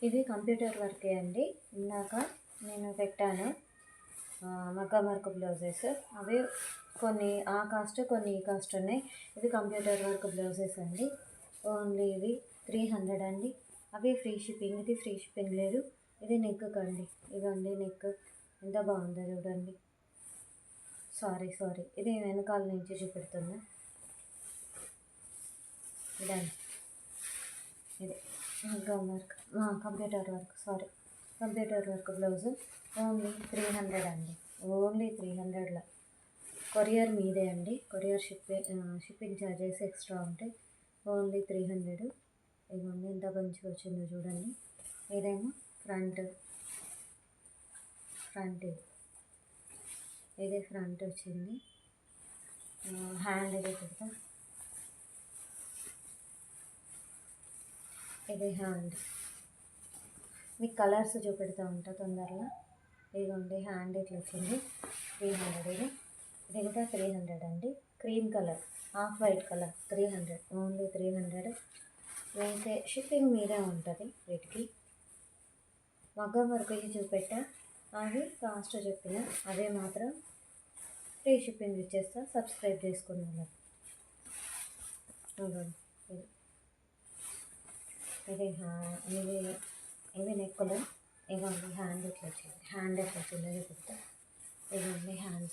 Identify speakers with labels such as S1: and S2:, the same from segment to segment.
S1: ఇది కంప్యూటర్ వర్కే అండి. ఇందాక నేను పెట్టాను మగ్గం వర్క్ బ్లౌజెస్. అవి కొన్ని ఆ కాస్ట్, కొన్ని ఈ కాస్ట్ ఉన్నాయి. ఇది కంప్యూటర్ వర్క్ బ్లౌజెస్ అండి. ఓన్లీ ఇవి 300 అండి. అవి ఫ్రీ షిప్పింగ్. ఇది ఫ్రీ షిప్పింగ్ లేదు. ఇది నెక్ కండి. ఇదండి నెక్. ఎంత బాగుందో చూడండి. సారీ ఇది వెనకాల నుంచి చూపెడుతున్నా. ఇదండి, ఇది మగ్గం work, computer work blouse. Only 300 అండి. ఓన్లీ 300లో. కొరియర్ మీదే అండి. కొరియర్ షిప్పింగ్ ఛార్జెస్ ఎక్స్ట్రా ఉంటాయి. ఓన్లీ 300. ఇదిగోండి ఎంత మంచిగా వచ్చిందో చూడండి. ఇదేమో ఫ్రంట్ ఇది ఫ్రంట్ వచ్చింది. హ్యాండ్ ఇది పెడతా. ఇది హ్యాండ్. మీకు కలర్స్ చూపెడతా ఉంటా తొందరగా. ఇదిగోండి హ్యాండ్ ఇట్లా వచ్చింది. 300. ఇది కూడా 300 అండి. Cream colour, off white colour 300. Only 300. మీకే షిప్పింగ్ మీదే ఉంటుంది వీటికి. మగ్గం వర్క్ చూపెట్టా, అవి కాస్ట్ చెప్పిన, అవే మాత్రం ఫ్రీ షిప్పింగ్ ఇచ్చేస్తా సబ్స్క్రైబ్ చేసుకున్నాను. ఇది ఇవి నెక్కులు. ఇవ్వండి హ్యాండ్ ఇట్లా వచ్చింది. హ్యాండ్ ఎట్లా వచ్చిందో చెప్తా. ఇవ్వండి హ్యాండ్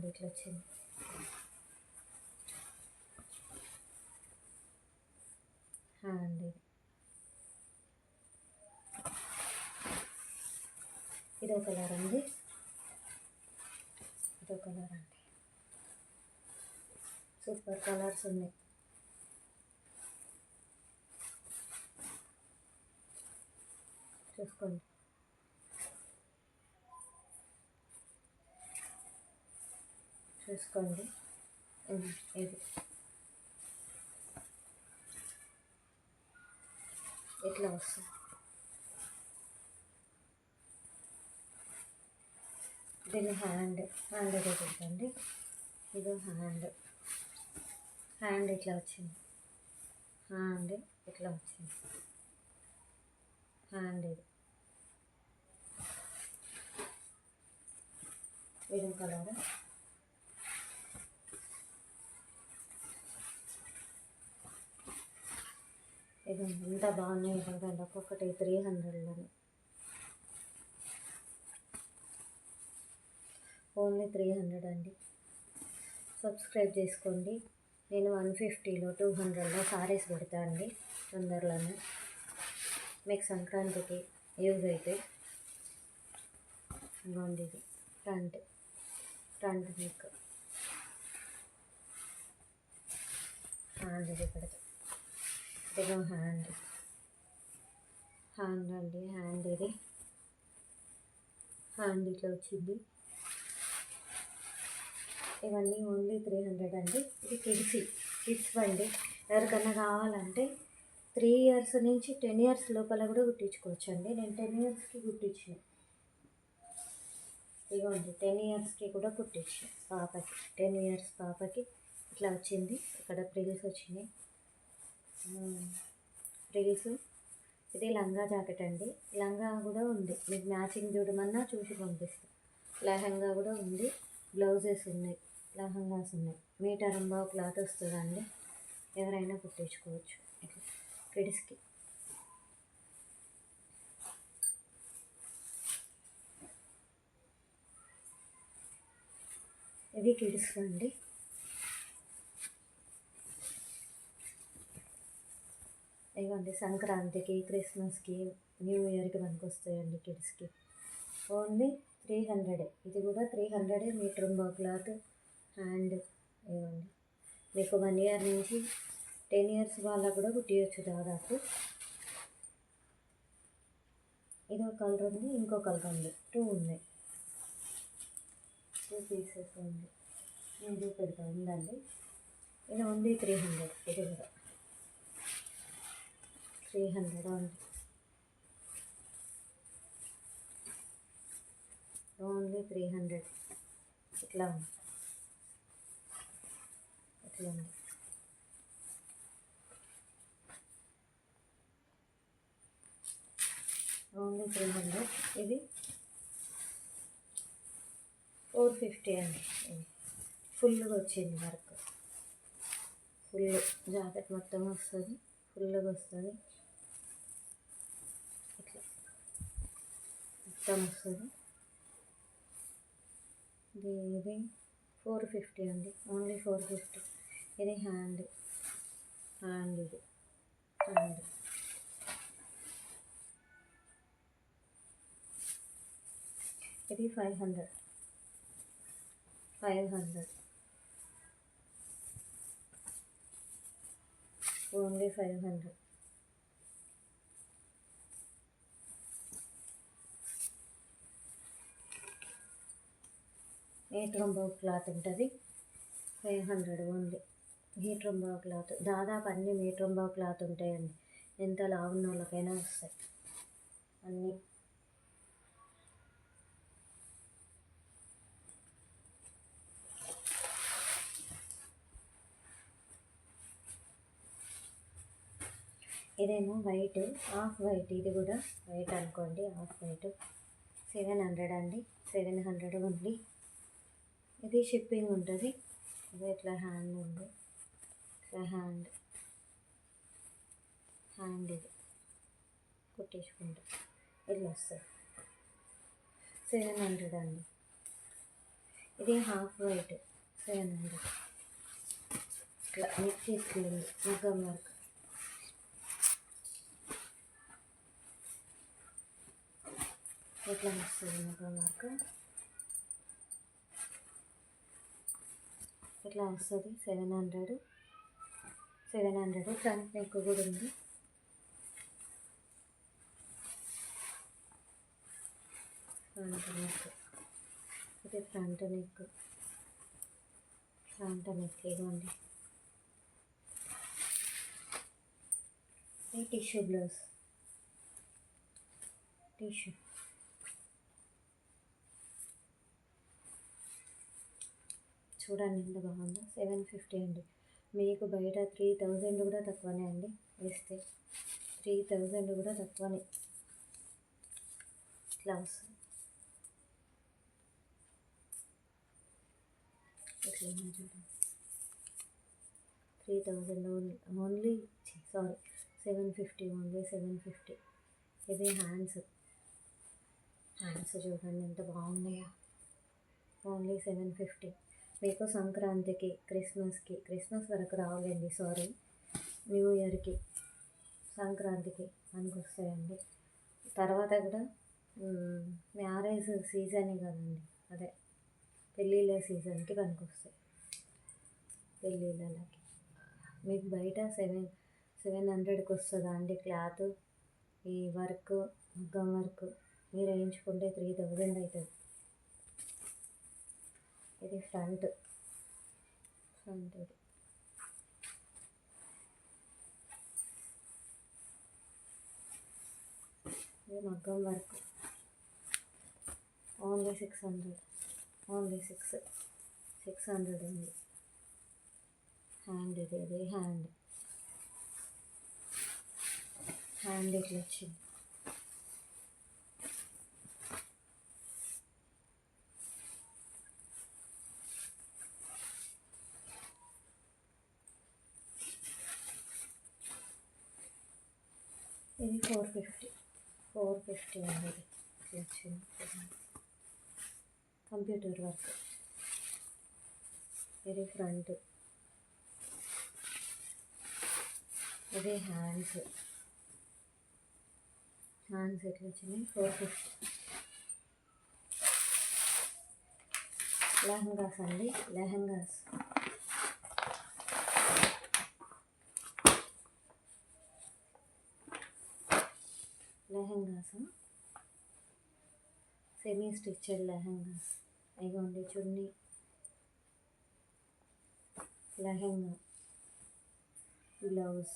S1: ఇట్లా వచ్చింది. హ్యాండ్ ఇదో కలర్ అండి. సూపర్ కలర్స్ ఉన్నాయి. చూసుకోండి. ఇది ఇట్లా వస్తుంది. దీని హ్యాండ్ అదే చూడండి. ఇది హ్యాండ్ ఇట్లా వచ్చింది. హ్యాండ్ ఇది కలర్. ఇది ఎంత బాగున్నాయి చూడండి. ఒక్కొక్కటి 300లోనే. ఓన్లీ 300 అండి. సబ్స్క్రైబ్ చేసుకోండి. నేను 150లో 200లో సారీస్ పెడతా అండి తొందరలోనే. మీకు సంక్రాంతికి యూజ్ అయితే. ఇవ్వండి ఇది ఫ్రంట్ నెక్. హ్యాండ్ ఇది పెడతా. ఇదిగో హ్యాండ్ అండి. హ్యాండ్ ఇట్లా వచ్చింది. ఇవన్నీ ఓన్లీ 300 అండి. ఇది కిడ్స్ బండి. ఎవరికన్నా కావాలంటే 3 ఇయర్స్ నుంచి 10 ఇయర్స్ లోపల కూడా కుట్టించుకోవచ్చు అండి. నేను 10 ఇయర్స్కి కుట్టించిన. ఇదిగోండి 10 ఇయర్స్కి కూడా కుట్టించిన పాపకి. 10 ఇయర్స్ పాపకి ఇట్లా వచ్చింది. ఇక్కడ ప్రిల్స్ వచ్చినాయి. ఇది లంగా జాకెట్ అండి. లంగా కూడా ఉంది. మీకు మ్యాచింగ్ చూడమన్నా చూసి పంపిస్తాం. లెహంగా కూడా ఉంది. బ్లౌజెస్ ఉన్నాయి. లెహంగాస్ ఉన్నాయి. మీటర్ అంబావు క్లాత్ వస్తుందండి. ఎవరైనా కుట్టించుకోవచ్చు. ఇట్లా కిడ్స్కి. ఇది కిడ్స్ అండి. ఇవ్వండి సంక్రాంతికి, క్రిస్మస్కి, న్యూ ఇయర్కి మనకు వస్తాయండి కిడ్స్కి. ఓన్లీ 300. ఇది కూడా 300. Metre అంబావు cloth. హ్యాండ్ ఇవ్వండి. మీకు 1 ఇయర్ నుంచి 10 ఇయర్స్ వాళ్ళకు కూడా కుట్టియచ్చు దాదాపు. ఇదో కలర్ ఉంది, ఇంకో కలర్ ఉంది. 2 ఉన్నాయి. 2 పీసెస్ ఉంది. నేను చూపెడతా ఉందండి. ఇది ఓన్లీ 300. ఇది కూడా 300 ఉంది. ఓన్లీ 300. ఇట్లా ఉంది. 1300. ఇది 450 అండి. ఫుల్గా వచ్చింది వర్క్, ఫుల్ జాకెట్ మొత్తం వస్తుంది, ఫుల్గా వస్తుంది, ఇట్లా మొత్తం వస్తుంది. ఇది 450 అండి, ఓన్లీ 450. ఇది హ్యాండ్, ఇది హ్యాండ్. ఇది 500, ఓన్లీ 500. మీటర్ అంబావు క్లాత్ ఉంటుంది, 500 ఓన్లీ. మీటర్ అంబావు క్లాత్ దాదాపు అన్ని మీటర్ అంబావు క్లాత్ ఉంటాయండి. ఎంత లావున్న వాళ్ళకైనా వస్తాయి అన్నీ. ఇదేమో వైట్, హాఫ్ వైట్. ఇది కూడా వైట్ అనుకోండి, హాఫ్ వైట్. 700 అండి, 700 ఓన్లీ. ఇది షిప్పింగ్ ఉంటుంది. ఇది ఇట్లా హ్యాండ్ ఉంది, ఇట్లా హ్యాండ్ ఇది కుట్టించుకుంటే ఇట్లా వస్తుంది. 700 అండి. ఇది హాఫ్ వైట్, 700. ఇట్లా నెక్ తీసుకుంది మగ్గం వర్క్. ఇట్లా వస్తుంది మగ్గం వర్క్, ఇట్లా వస్తుంది. 700. ఫ్రంట్ నెక్ కూడా ఉంది. ఫ్రంట్ నెక్, ఇది ఫ్రంట్ నెక్ ఇవ్వండి. ఇది టిష్యూ బ్లౌజ్, టిష్యూ. చూడండి ఎంత బాగుందో. 750 అండి. మీకు బయట 3000 కూడా తక్కువనే అండి, వేస్తే 3000 కూడా తక్కువనే. ఇట్లా వస్తుంది, ఇట్లా చూడండి. 3000 ఓన్లీ, సారీ 750, ఓన్లీ 750. ఇది హ్యాండ్స్ చూడండి ఎంత బాగున్నాయో, ఓన్లీ 750. మీకు సంక్రాంతికి, క్రిస్మస్ వరకు రావాలండి, సారీ న్యూ ఇయర్కి, సంక్రాంతికి మనకు వస్తాయండి. తర్వాత కూడా మ్యారేజ్ సీజన్ కదండి, అదే పెళ్ళిళ్ళ సీజన్కి పనికి వస్తాయి. పెళ్ళిళ్ళకి మీకు బయట 700కి వస్తుందా అండి క్లాత్? ఈ వర్క్, మగ్గం వర్క్ మీరు వేయించుకుంటే 3000 అవుతుంది. ఇది ఫ్రంట్ ఇది మగ్గం వర్క్, ఓన్లీ 600, ఓన్లీ 600 ఉంది. హ్యాండ్, ఇది హ్యాండ్ ఇట్లా వచ్చింది. ఇది 450 అండి. ఇది వచ్చింది కంప్యూటర్ వర్క్. ఇది ఫ్రంట్, ఇది హ్యాండ్స్ ఎట్లా వచ్చినాయి, 450. లెహంగాస్ అండి, లెహంగాస్ సెమీ స్టిచ్డ్ లెహంగాస్. ఇదిగోండి చున్నీ, లెహంగా, బ్లౌజ్.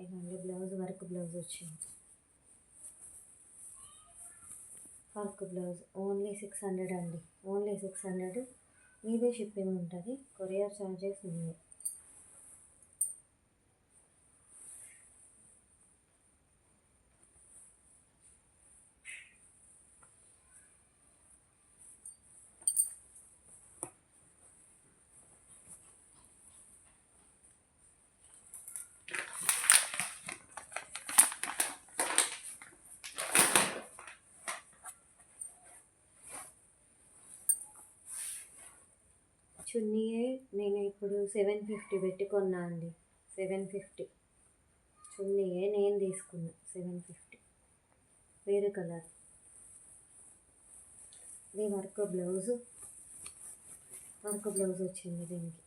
S1: ఇదిగోండి బ్లౌజ్, వర్క్ బ్లౌజ్ వచ్చింది. వర్క్ బ్లౌజ్ ఓన్లీ 600 అండి, ఓన్లీ 600. మీదే షిప్పింగ్ ఉంటుంది, కొరియర్ ఛార్జెస్ మీదే. చున్నీయే నేను ఇప్పుడు 750 పెట్టి కొన్నా అండి. 750 చున్నీయే నేను తీసుకున్నా. 750 వేరే కలర్. ఇది వర్క్ బ్లౌజ్ వచ్చింది. దీనికి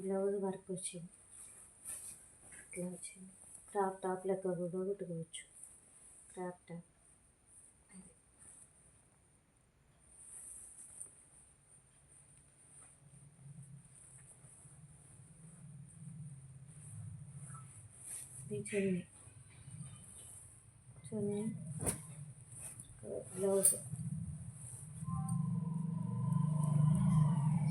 S1: బ్లౌజ్ వర్క్ వచ్చింది. ఇట్లా వచ్చింది. టాప్ లెక్క కూడా కుట్టుకోవచ్చు. Crop top. ఇది చున్నీ బ్లౌజ్